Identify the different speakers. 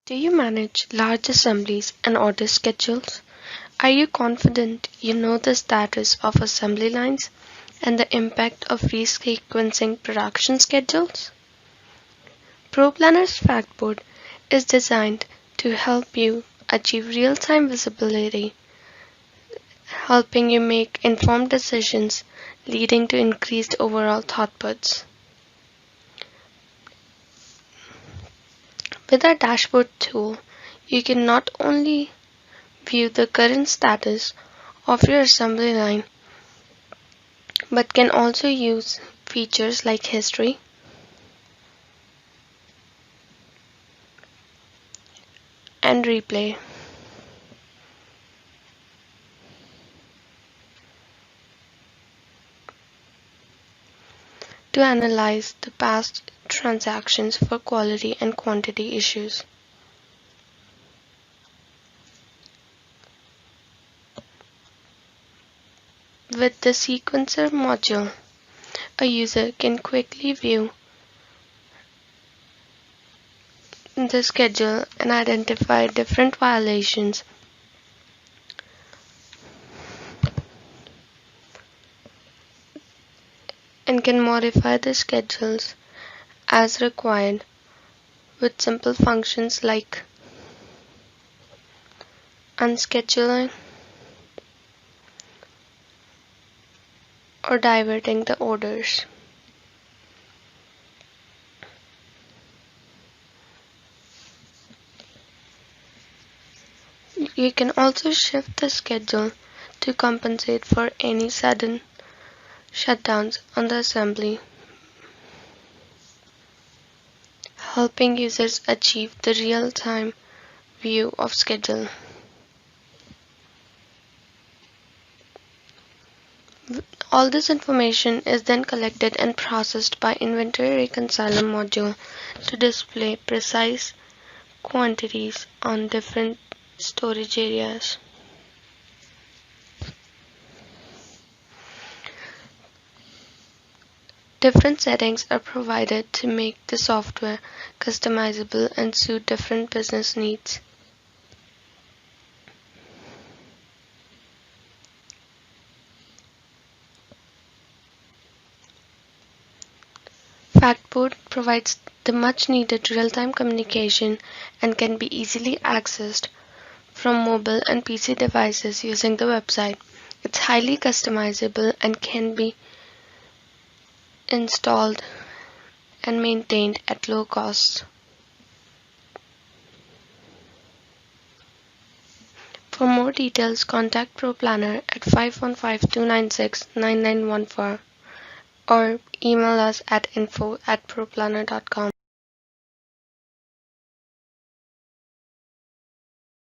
Speaker 1: Do you manage large assemblies and order schedules? Are you confident you know the status of assembly lines and the impact of resequencing production schedules? Proplanner's Factboard is designed to help you achieve real-time visibility, helping you make informed decisions, leading to increased overall throughputs. With our dashboard tool, you can not only view the current status of your assembly line, but can also use features like history, and replay to analyze the past transactions for quality and quantity issues. With the sequencer module, a user can quickly view the schedule and identify different violations and can modify the schedules as required with simple functions like unscheduling or diverting the orders. You can also shift the schedule to compensate for any sudden shutdowns on the assembly, helping users achieve the real-time view of schedule. All this information is then collected and processed by Inventory Reconciler module to display precise quantities on different storage areas. Different settings are provided to make the software customizable and suit different business needs. Factboard provides the much-needed real-time communication and can be easily accessed from mobile and PC devices using the website. It's highly customizable and can be installed and maintained at low cost. For more details, contact Proplanner at 515-296-9914 or email us at info@proplanner.com.